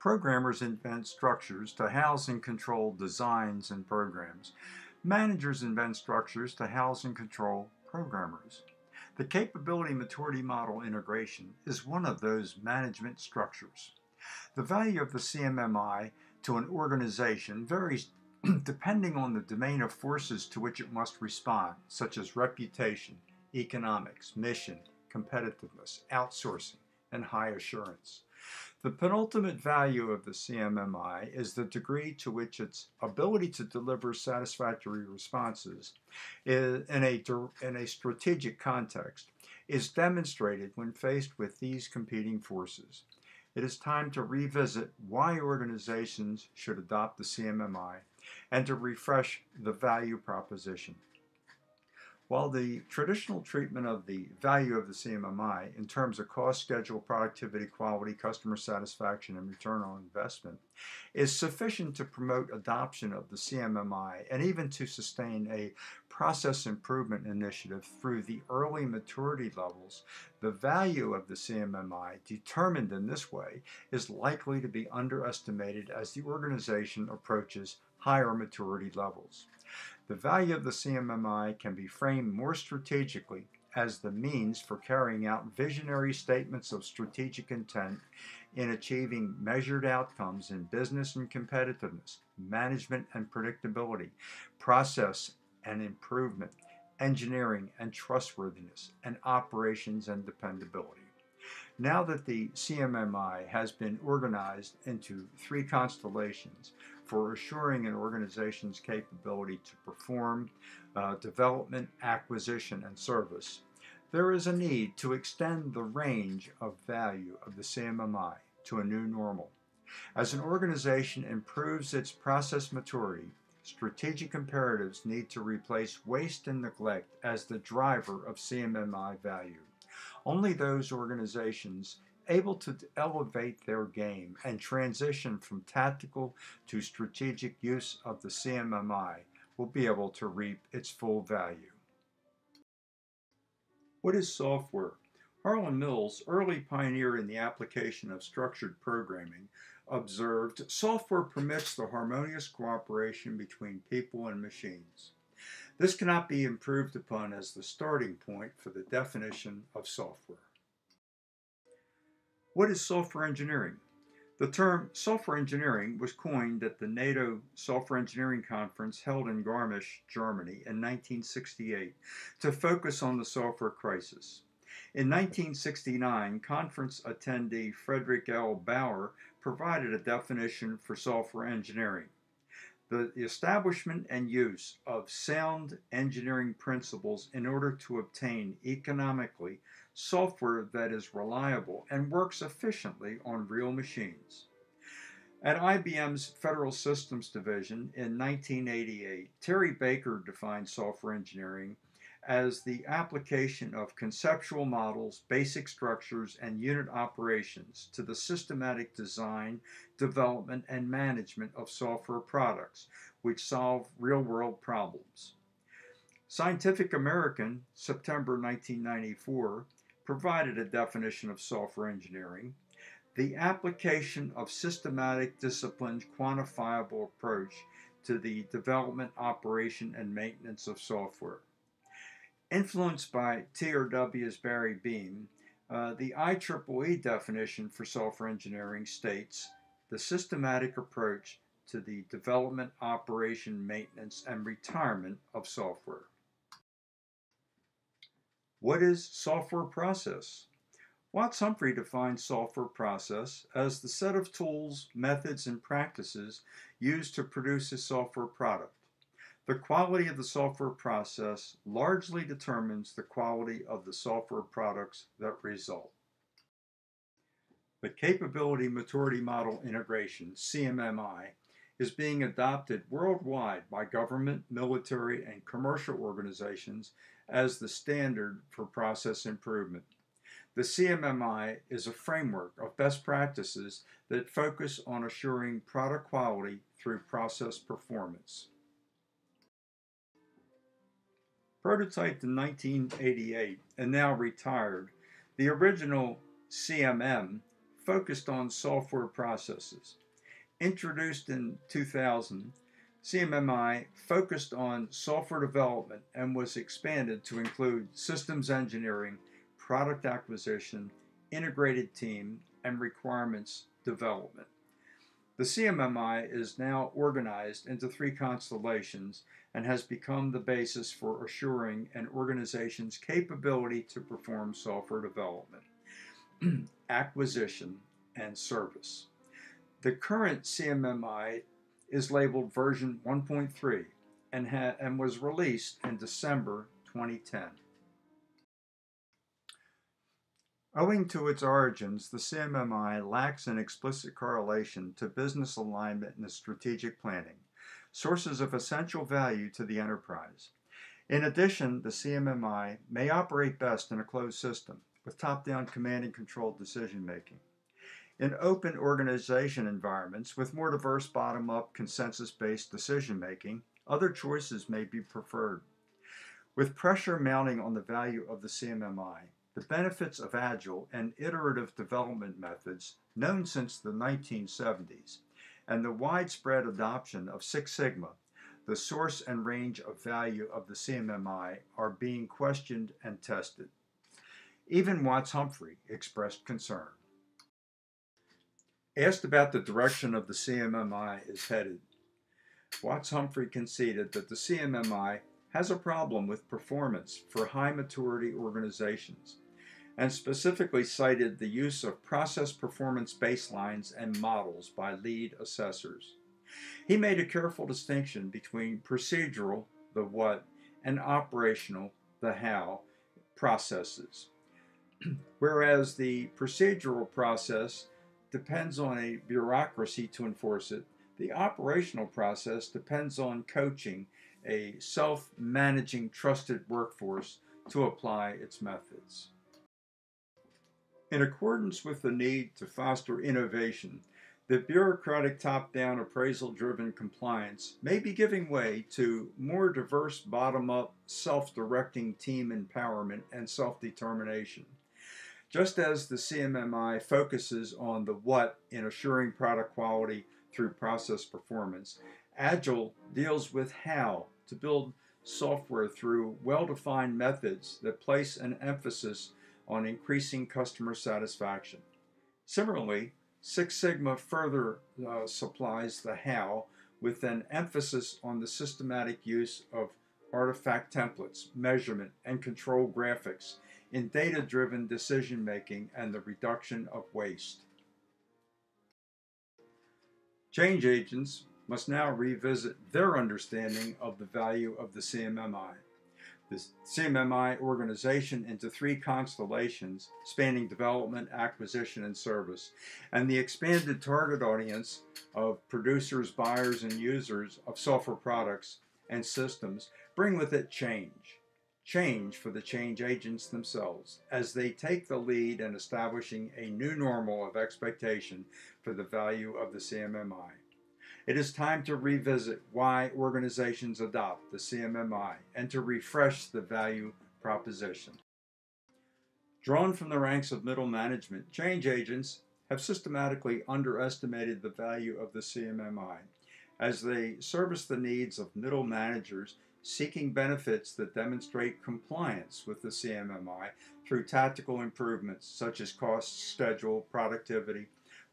Programmers invent structures to house and control designs and programs. Managers invent structures to house and control programmers. The capability maturity model integration is one of those management structures. The value of the CMMI to an organization varies depending on the domain of forces to which it must respond, such as reputation, economics, mission, competitiveness, outsourcing, and high assurance. The penultimate value of the CMMI is the degree to which its ability to deliver satisfactory responses in a strategic context is demonstrated when faced with these competing forces. It is time to revisit why organizations should adopt the CMMI and to refresh the value proposition. While the traditional treatment of the value of the CMMI in terms of cost, schedule, productivity, quality, customer satisfaction, and return on investment is sufficient to promote adoption of the CMMI and even to sustain a process improvement initiative through the early maturity levels, the value of the CMMI determined in this way is likely to be underestimated as the organization approaches higher maturity levels. The value of the CMMI can be framed more strategically as the means for carrying out visionary statements of strategic intent in achieving measured outcomes in business and competitiveness, management and predictability, process and improvement, engineering and trustworthiness, and operations and dependability. Now that the CMMI has been organized into three constellations for assuring an organization's capability to perform development, acquisition, and service, there is a need to extend the range of value of the CMMI to a new normal. As an organization improves its process maturity, strategic imperatives need to replace waste and neglect as the driver of CMMI value. Only those organizations able to elevate their game and transition from tactical to strategic use of the CMMI will be able to reap its full value. What is software? Harlan Mills, early pioneer in the application of structured programming, observed, "Software permits the harmonious cooperation between people and machines." This cannot be improved upon as the starting point for the definition of software. What is software engineering? The term software engineering was coined at the NATO Software Engineering Conference held in Garmisch, Germany in 1968 to focus on the software crisis. In 1969, conference attendee Frederick L. Bauer provided a definition for software engineering: the establishment and use of sound engineering principles in order to obtain economically software that is reliable and works efficiently on real machines. At IBM's Federal Systems Division in 1988, Terry Baker defined software engineering as the application of conceptual models, basic structures, and unit operations to the systematic design, development, and management of software products which solve real-world problems. Scientific American, September 1994, provided a definition of software engineering: the application of systematic, disciplined, quantifiable approach to the development, operation, and maintenance of software. Influenced by TRW's Barry Beam, the IEEE definition for software engineering states the systematic approach to the development, operation, maintenance, and retirement of software. What is software process? Watts-Humphrey defines software process as the set of tools, methods, and practices used to produce a software product. The quality of the software process largely determines the quality of the software products that result. The Capability Maturity Model Integration, CMMI, is being adopted worldwide by government, military, and commercial organizations as the standard for process improvement. The CMMI is a framework of best practices that focus on assuring product quality through process performance. Prototyped in 1988 and now retired, the original CMM focused on software processes. Introduced in 2000, CMMI focused on software development and was expanded to include systems engineering, product acquisition, integrated team, and requirements development. The CMMI is now organized into 3 constellations and has become the basis for assuring an organization's capability to perform software development, acquisition, and service. The current CMMI is labeled version 1.3 and was released in December 2010. Owing to its origins, the CMMI lacks an explicit correlation to business alignment and strategic planning, sources of essential value to the enterprise. In addition, the CMMI may operate best in a closed system with top-down command and control decision-making. In open organization environments with more diverse bottom-up consensus-based decision-making, other choices may be preferred. With pressure mounting on the value of the CMMI, the benefits of agile and iterative development methods known since the 1970s, and the widespread adoption of Six Sigma, the source and range of value of the CMMI, are being questioned and tested. Even Watts-Humphrey expressed concern. Asked about the direction of the CMMI is headed, Watts-Humphrey conceded that the CMMI has a problem with performance for high maturity organizations, and specifically cited the use of process performance baselines and models by lead assessors. He made a careful distinction between procedural, the what, and operational, the how, processes. Whereas the procedural process depends on a bureaucracy to enforce it, the operational process depends on coaching a self-managing trusted workforce to apply its methods. In accordance with the need to foster innovation, the bureaucratic top-down appraisal-driven compliance may be giving way to more diverse bottom-up self-directing team empowerment and self-determination. Just as the CMMI focuses on the what in assuring product quality through process performance, Agile deals with how to build software through well-defined methods that place an emphasis on increasing customer satisfaction. Similarly, Six Sigma further supplies the how with an emphasis on the systematic use of artifact templates, measurement, and control graphics in data-driven decision-making and the reduction of waste. Change agents must now revisit their understanding of the value of the CMMI. The CMMI organization into 3 constellations spanning development, acquisition, and service, and the expanded target audience of producers, buyers, and users of software products and systems bring with it change. Change for the change agents themselves as they take the lead in establishing a new normal of expectation for the value of the CMMI. It is time to revisit why organizations adopt the CMMI and to refresh the value proposition. Drawn from the ranks of middle management, change agents have systematically underestimated the value of the CMMI as they service the needs of middle managers seeking benefits that demonstrate compliance with the CMMI through tactical improvements such as cost, schedule, productivity,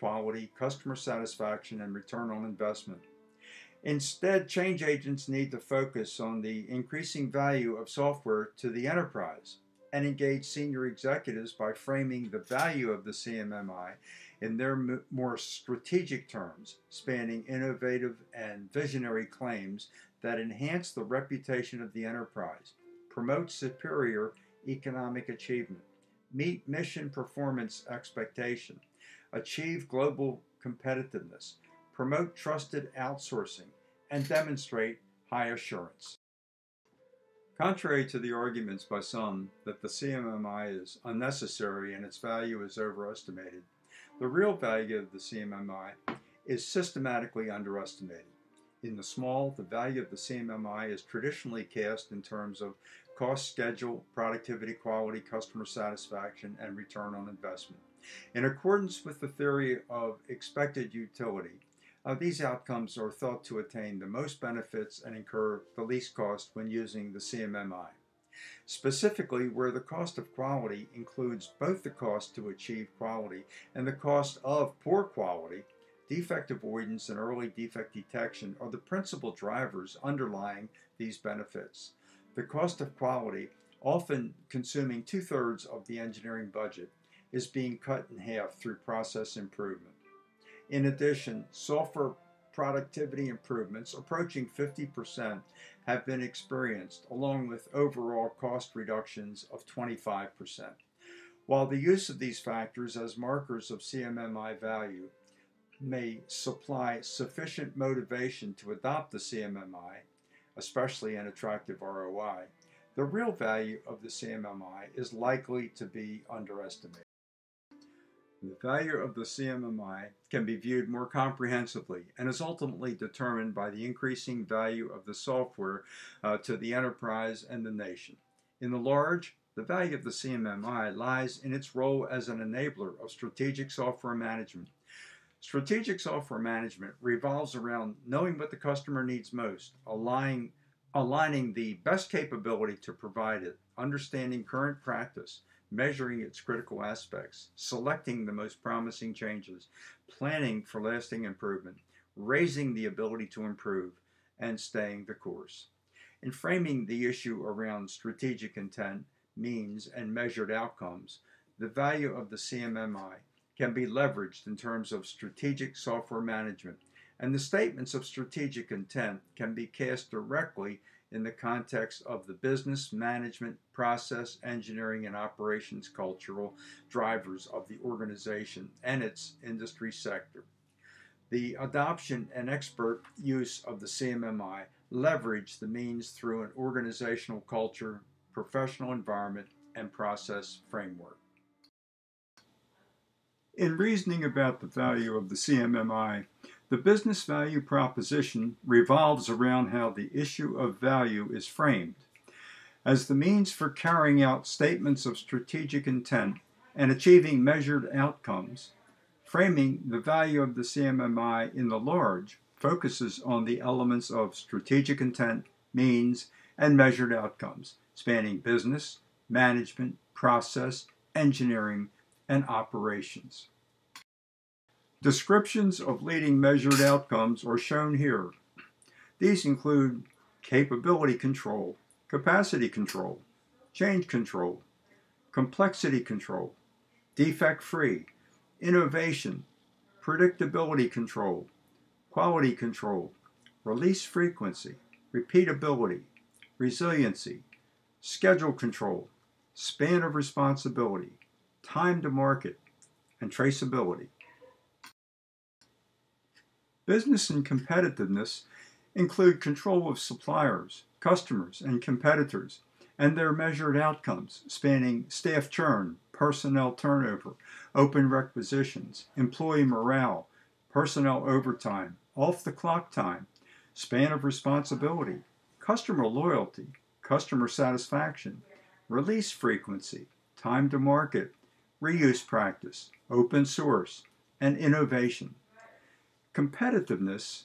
quality, customer satisfaction, and return on investment. Instead, change agents need to focus on the increasing value of software to the enterprise and engage senior executives by framing the value of the CMMI in their more strategic terms, spanning innovative and visionary claims that enhance the reputation of the enterprise, promote superior economic achievement, meet mission performance expectation, achieve global competitiveness, promote trusted outsourcing, and demonstrate high assurance. Contrary to the arguments by some that the CMMI is unnecessary and its value is overestimated, the real value of the CMMI is systematically underestimated. In the small, the value of the CMMI is traditionally cast in terms of cost, schedule, productivity, quality, customer satisfaction, and return on investment. In accordance with the theory of expected utility, these outcomes are thought to attain the most benefits and incur the least cost when using the CMMI. Specifically, where the cost of quality includes both the cost to achieve quality and the cost of poor quality, defect avoidance and early defect detection are the principal drivers underlying these benefits. The cost of quality, often consuming 2/3 of the engineering budget, is being cut in half through process improvement. In addition, software productivity improvements approaching 50% have been experienced, along with overall cost reductions of 25%. While the use of these factors as markers of CMMI value may supply sufficient motivation to adopt the CMMI, especially an attractive ROI, the real value of the CMMI is likely to be underestimated. The value of the CMMI can be viewed more comprehensively and is ultimately determined by the increasing value of the software to the enterprise and the nation. In the large, the value of the CMMI lies in its role as an enabler of strategic software management. Strategic software management revolves around knowing what the customer needs most, aligning the best capability to provide it, understanding current practice, measuring its critical aspects, selecting the most promising changes, planning for lasting improvement, raising the ability to improve, and staying the course. In framing the issue around strategic intent, means, and measured outcomes, the value of the CMMI can be leveraged in terms of strategic software management, and the statements of strategic intent can be cast directly in the context of the business, management, process, engineering, and operations cultural drivers of the organization and its industry sector. The adoption and expert use of the CMMI leverage the means through an organizational culture, professional environment, and process framework. In reasoning about the value of the CMMI, the business value proposition revolves around how the issue of value is framed. As the means for carrying out statements of strategic intent and achieving measured outcomes, framing the value of the CMMI in the large focuses on the elements of strategic intent, means, and measured outcomes, spanning business, management, process, engineering, and operations. Descriptions of leading measured outcomes are shown here. These include capability control, capacity control, change control, complexity control, defect-free, innovation, predictability control, quality control, release frequency, repeatability, resiliency, schedule control, span of responsibility, time to market, and traceability. Business and competitiveness include control of suppliers, customers, and competitors, and their measured outcomes spanning staff churn, personnel turnover, open requisitions, employee morale, personnel overtime, off-the-clock time, span of responsibility, customer loyalty, customer satisfaction, release frequency, time to market, reuse practice, open source, and innovation. Competitiveness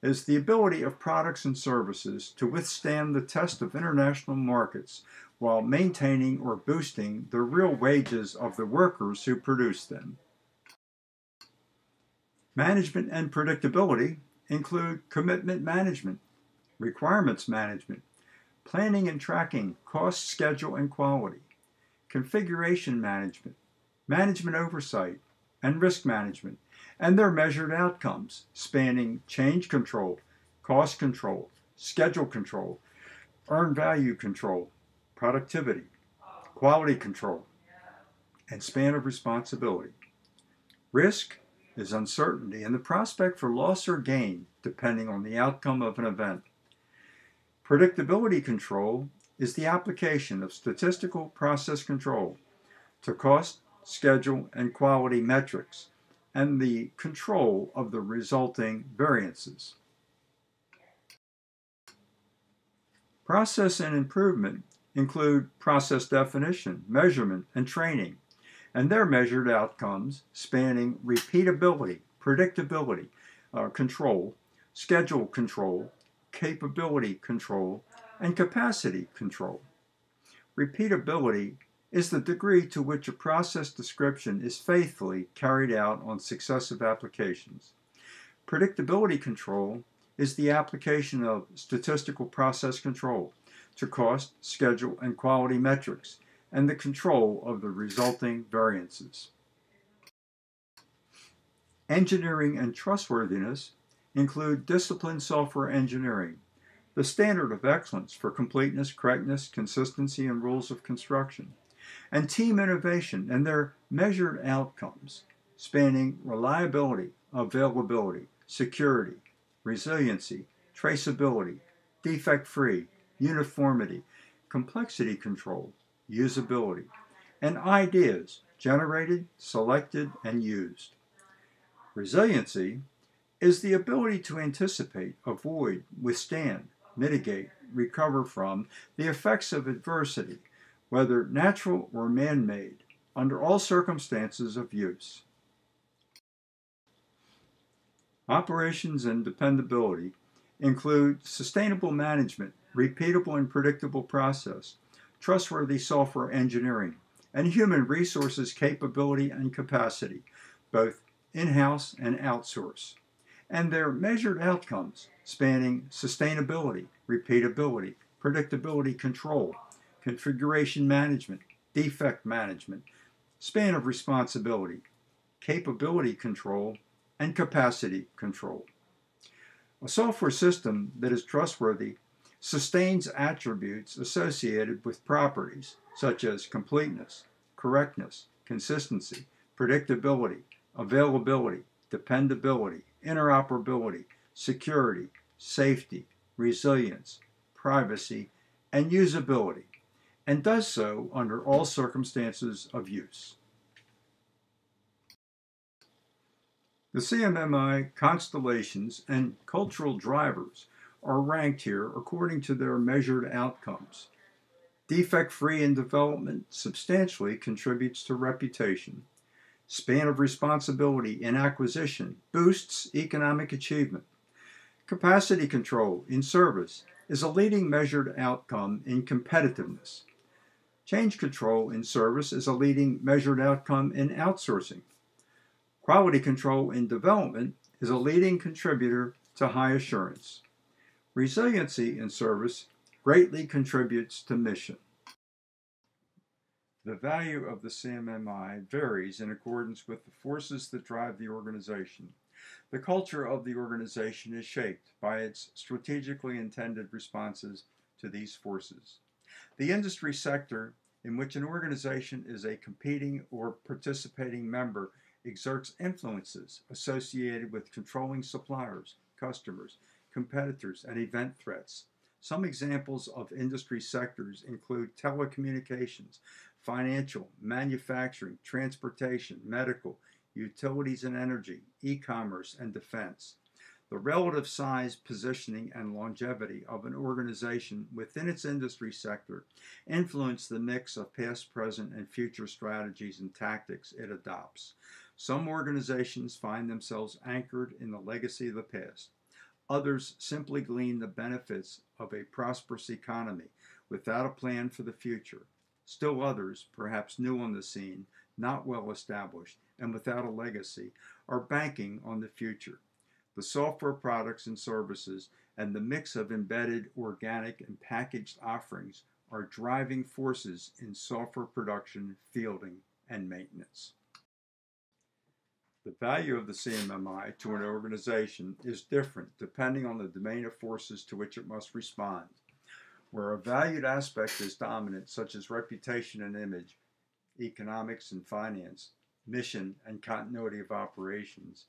is the ability of products and services to withstand the test of international markets while maintaining or boosting the real wages of the workers who produce them. Management and predictability include commitment management, requirements management, planning and tracking cost, schedule, and quality, configuration management, management oversight, and risk management, and their measured outcomes spanning change control, cost control, schedule control, earned value control, productivity, quality control, and span of responsibility. Risk is uncertainty and the prospect for loss or gain depending on the outcome of an event. Predictability control is the application of statistical process control to cost, schedule, and quality metrics, and the control of the resulting variances. Process and improvement include process definition, measurement, and training, and their measured outcomes spanning repeatability, predictability, control, schedule control, capability control, and capacity control. Repeatability is the degree to which a process description is faithfully carried out on successive applications. Predictability control is the application of statistical process control to cost, schedule, and quality metrics, and the control of the resulting variances. Engineering and trustworthiness include disciplined software engineering, the standard of excellence for completeness, correctness, consistency, and rules of construction, and team innovation and their measured outcomes, spanning reliability, availability, security, resiliency, traceability, defect-free, uniformity, complexity control, usability, and ideas generated, selected, and used. Resiliency is the ability to anticipate, avoid, withstand, mitigate, recover from the effects of adversity, whether natural or man-made, under all circumstances of use. Operations and dependability include sustainable management, repeatable and predictable process, trustworthy software engineering, and human resources capability and capacity, both in-house and outsource, and their measured outcomes spanning sustainability, repeatability, predictability control, configuration management, defect management, span of responsibility, capability control, and capacity control. A software system that is trustworthy sustains attributes associated with properties such as completeness, correctness, consistency, predictability, availability, dependability, interoperability, security, safety, resilience, privacy, and usability, and does so under all circumstances of use. The CMMI constellations and cultural drivers are ranked here according to their measured outcomes. Defect-free in development substantially contributes to reputation. Span of responsibility in acquisition boosts economic achievement. Capacity control in service is a leading measured outcome in competitiveness. Change control in service is a leading measured outcome in outsourcing. Quality control in development is a leading contributor to high assurance. Resiliency in service greatly contributes to mission. The value of the CMMI varies in accordance with the forces that drive the organization. The culture of the organization is shaped by its strategically intended responses to these forces. The industry sector in which an organization is a competing or participating member exerts influences associated with controlling suppliers, customers, competitors, and event threats. Some examples of industry sectors include telecommunications, financial, manufacturing, transportation, medical, utilities and energy, e-commerce, and defense. The relative size, positioning, and longevity of an organization within its industry sector influence the mix of past, present, and future strategies and tactics it adopts. Some organizations find themselves anchored in the legacy of the past. Others simply glean the benefits of a prosperous economy without a plan for the future. Still others, perhaps new on the scene, not well established, and without a legacy, are banking on the future. The software products and services and the mix of embedded, organic, and packaged offerings are driving forces in software production, fielding, and maintenance. The value of the CMMI to an organization is different depending on the domain of forces to which it must respond. Where a valued aspect is dominant, such as reputation and image, economics and finance, mission and continuity of operations,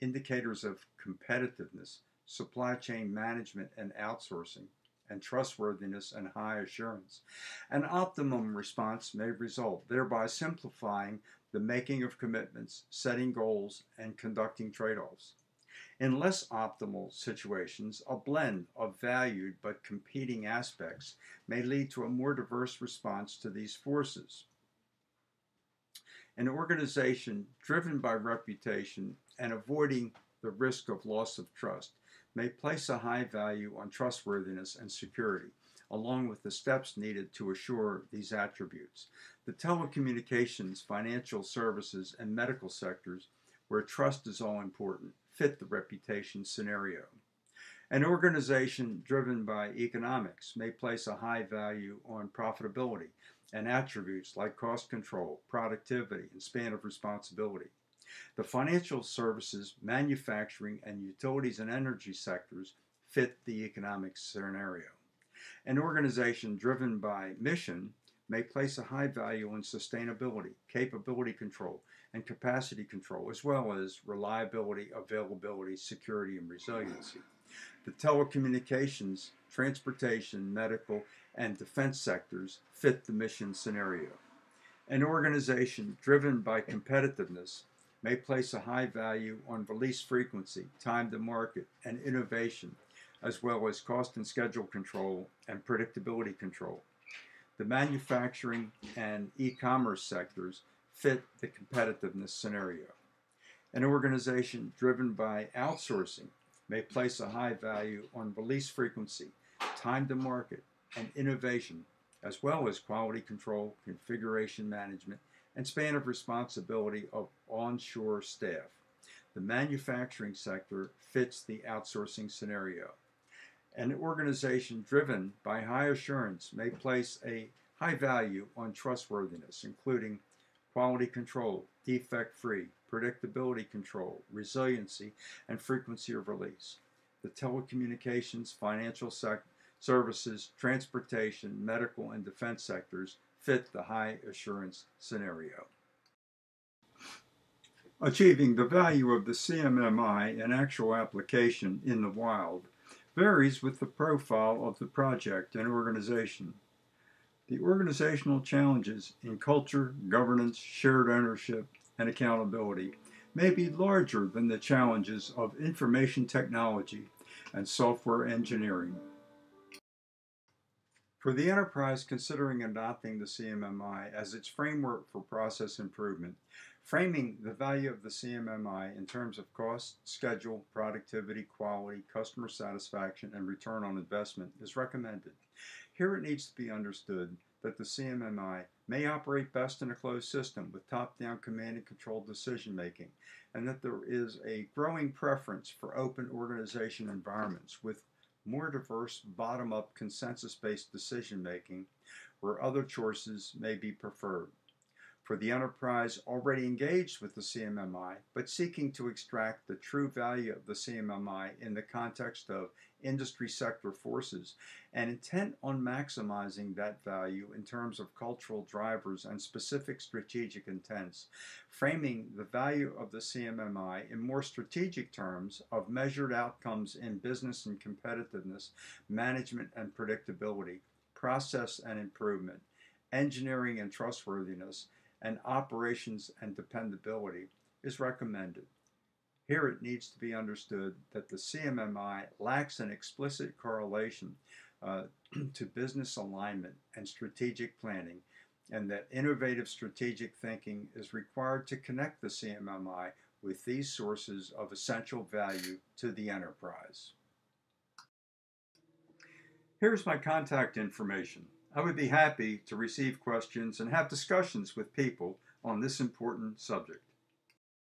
indicators of competitiveness, supply chain management and outsourcing, and trustworthiness and high assurance, an optimum response may result, thereby simplifying the making of commitments, setting goals, and conducting trade-offs. In less optimal situations, a blend of valued but competing aspects may lead to a more diverse response to these forces. An organization driven by reputation and avoiding the risk of loss of trust may place a high value on trustworthiness and security, along with the steps needed to assure these attributes. The telecommunications, financial services, and medical sectors, where trust is all important, fit the reputation scenario. An organization driven by economics may place a high value on profitability and attributes like cost control, productivity, and span of responsibility. The financial services, manufacturing, and utilities and energy sectors fit the economic scenario. An organization driven by mission may place a high value on sustainability, capability control, and capacity control, as well as reliability, availability, security, and resiliency. The telecommunications, transportation, medical, and defense sectors fit the mission scenario. An organization driven by competitiveness may place a high value on release frequency, time to market, and innovation, as well as cost and schedule control and predictability control. The manufacturing and e-commerce sectors fit the competitiveness scenario. An organization driven by outsourcing may place a high value on release frequency, time to market, and innovation, as well as quality control, configuration management, and span of responsibility of onshore staff. The manufacturing sector fits the outsourcing scenario. An organization driven by high assurance may place a high value on trustworthiness, including quality control, defect-free, predictability control, resiliency, and frequency of release. The telecommunications, financial services, transportation, medical, and defense sectors fit the high assurance scenario. Achieving the value of the CMMI in actual application in the wild varies with the profile of the project and organization. The organizational challenges in culture, governance, shared ownership, and accountability may be larger than the challenges of information technology and software engineering. For the enterprise considering adopting the CMMI as its framework for process improvement, framing the value of the CMMI in terms of cost, schedule, productivity, quality, customer satisfaction, and return on investment is recommended. Here it needs to be understood that the CMMI may operate best in a closed system with top-down command and control decision-making, and that there is a growing preference for open organization environments with more diverse bottom-up consensus-based decision-making where other choices may be preferred. For the enterprise already engaged with the CMMI but seeking to extract the true value of the CMMI in the context of industry sector forces and intent on maximizing that value in terms of cultural drivers and specific strategic intents, framing the value of the CMMI in more strategic terms of measured outcomes in business and competitiveness, management and predictability, process and improvement, engineering and trustworthiness, and operations and dependability is recommended. Here it needs to be understood that the CMMI lacks an explicit correlation to business alignment and strategic planning, and that innovative strategic thinking is required to connect the CMMI with these sources of essential value to the enterprise. Here's my contact information. I would be happy to receive questions and have discussions with people on this important subject.